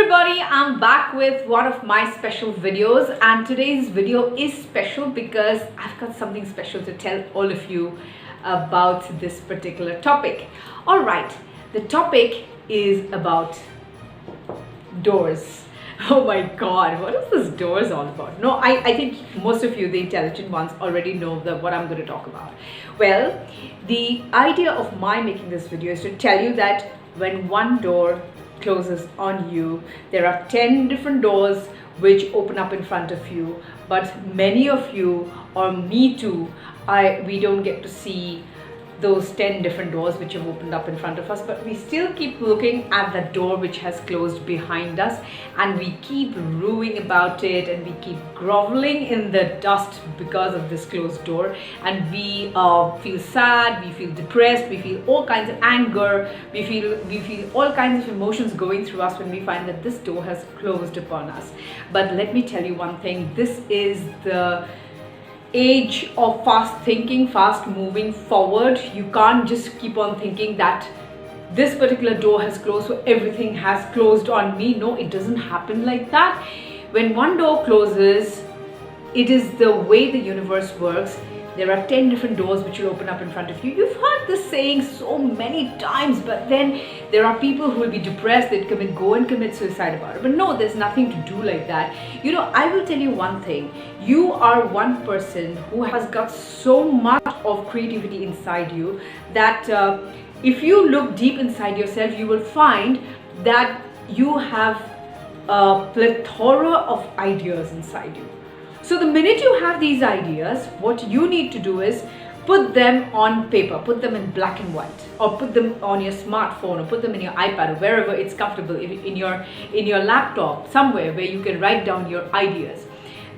everybody, I'm back with one of my special videos, and today's video is special because I've got something special to tell all of you about this particular topic. All right, the topic is about doors. Oh my god, what is this doors all about? No, I think most of you, the intelligent ones, already know what I'm going to talk about. Well, the idea of my making this video is to tell you that when one door closes on you, there are 10 different doors which open up in front of you, but many of you, or me too, we don't get to see those 10 different doors which have opened up in front of us, but we still keep looking at the door which has closed behind us, and we keep ruing about it, and we keep groveling in the dust because of this closed door, and we feel sad, we feel depressed, we feel all kinds of anger, we feel all kinds of emotions going through us when we find that this door has closed upon us. But let me tell you one thing, this is the age of fast thinking, fast moving forward. You can't just keep on thinking that this particular door has closed, so everything has closed on me. No, it doesn't happen like that. When one door closes, it is the way the universe works. There are 10 different doors which will open up in front of you. You've heard this saying so many times, but then there are people who will be depressed, they'd go and commit suicide about it. But no, there's nothing to do like that. You know, I will tell you one thing. You are one person who has got so much of creativity inside you that if you look deep inside yourself, you will find that you have a plethora of ideas inside you. So the minute you have these ideas, what you need to do is put them on paper, put them in black and white, or put them on your smartphone, or put them in your iPad, or wherever it's comfortable, in your laptop, somewhere where you can write down your ideas.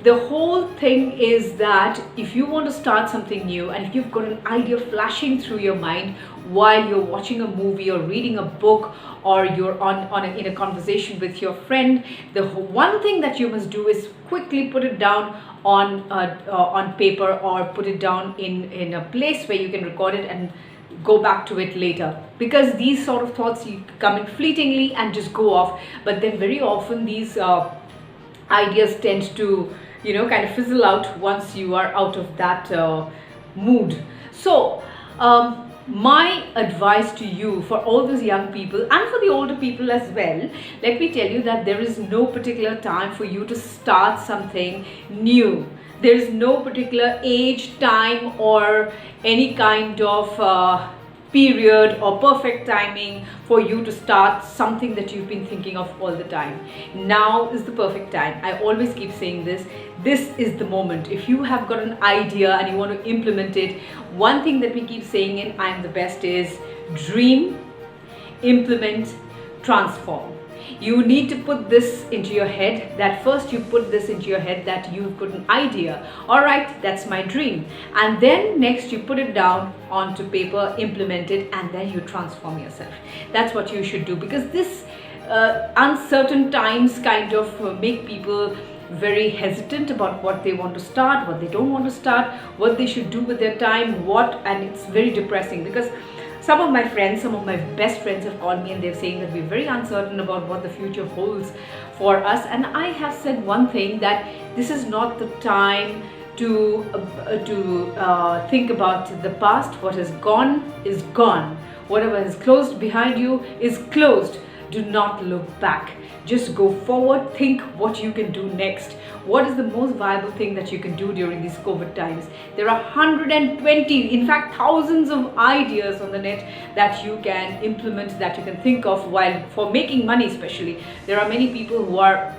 The whole thing is that if you want to start something new, and if you've got an idea flashing through your mind while you're watching a movie or reading a book, or you're in a conversation with your friend, the one thing that you must do is quickly put it down on paper, or put it down in a place where you can record it and go back to it later, because these sort of thoughts you come in fleetingly and just go off, but then very often these ideas tend to kind of fizzle out once you are out of that mood. So my advice to you, for all those young people and for the older people as well, let me tell you that there is no particular time for you to start something new. There is no particular age, time, or any kind of period or perfect timing for you to start something that you've been thinking of all the time. Now is the perfect time. I always keep saying this. This is the moment. If you have got an idea and you want to implement it, one thing that we keep saying in I Am the Best is dream, implement, transform. You need to put this into your head, that first you put this into your head that you've got an idea. All right, that's my dream. And then next you put it down onto paper, implement it, and then you transform yourself. That's what you should do, because this uncertain times kind of make people very hesitant about what they want to start, what they don't want to start, what they should do with their time, and it's very depressing, because some of my friends, some of my best friends have called me and they're saying that we're very uncertain about what the future holds for us. And I have said one thing, that this is not the time to think about the past. What has gone is gone. Whatever is closed behind you is closed. Do not look back. Just go forward. Think what you can do next. What is the most viable thing that you can do during these COVID times? There are 120, in fact thousands of ideas on the net that you can implement, that you can think of while for making money especially. There are many people who are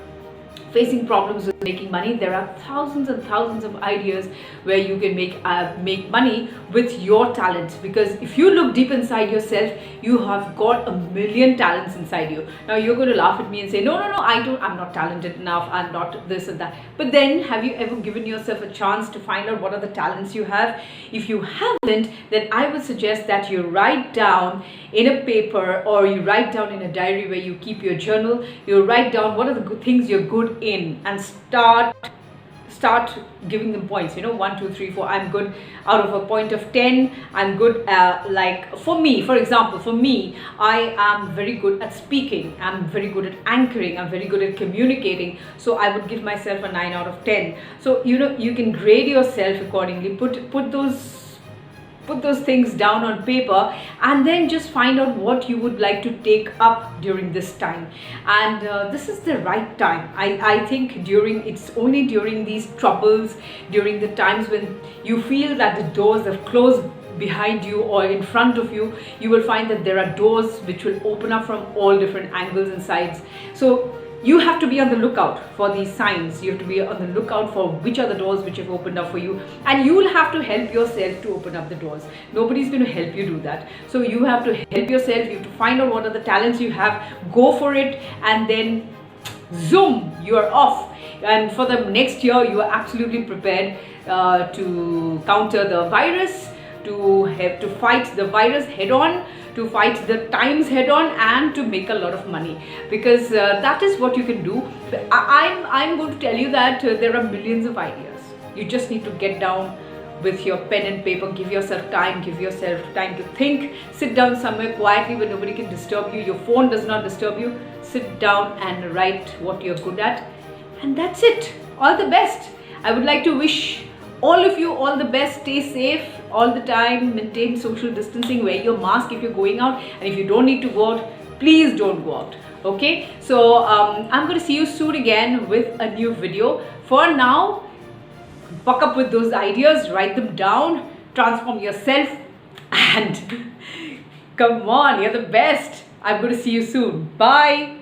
facing problems with making money. There are thousands and thousands of ideas where you can make money with your talent, because if you look deep inside yourself, you have got a million talents inside you. Now you're going to laugh at me and say, no, I'm not talented enough, I'm not this and that. But then have you ever given yourself a chance to find out what are the talents you have? If you haven't, then I would suggest that you write down in a paper, or you write down in a diary where you keep your journal. You write down what are the good things you're good in, and start start giving them points, 1, 2, 3, 4. I'm good out of a point of 10. I'm good, like for me, for example, for me, I am very good at speaking. I'm very good at anchoring. I'm very good at communicating. So I would give myself a 9 out of 10. So, you can grade yourself accordingly. Put those things down on paper, and then just find out what you would like to take up during this time. And this is the right time. I think it's only during these troubles, during the times when you feel that the doors have closed behind you or in front of you, you will find that there are doors which will open up from all different angles and sides. So you have to be on the lookout for these signs. You have to be on the lookout for which are the doors which have opened up for you, and you will have to help yourself to open up the doors. Nobody's going to help you do that. So you have to help yourself. You have to find out what are the talents you have, go for it, and then zoom, you are off. And for the next year, you are absolutely prepared to counter the virus, to fight the virus head on, to fight the times head on, and to make a lot of money, because that is what you can do. I'm going to tell you that there are millions of ideas. You just need to get down with your pen and paper, give yourself time to think, sit down somewhere quietly where nobody can disturb you, your phone does not disturb you, sit down and write what you're good at, and that's it. All the best. I would like to wish all of you all the best. Stay safe all the time, maintain social distancing, wear your mask if you're going out, and if you don't need to go out, please don't go out. Okay, so I'm going to see you soon again with a new video. For now, buck up with those ideas, write them down, transform yourself, and come on, you're the best. I'm going to see you soon. Bye.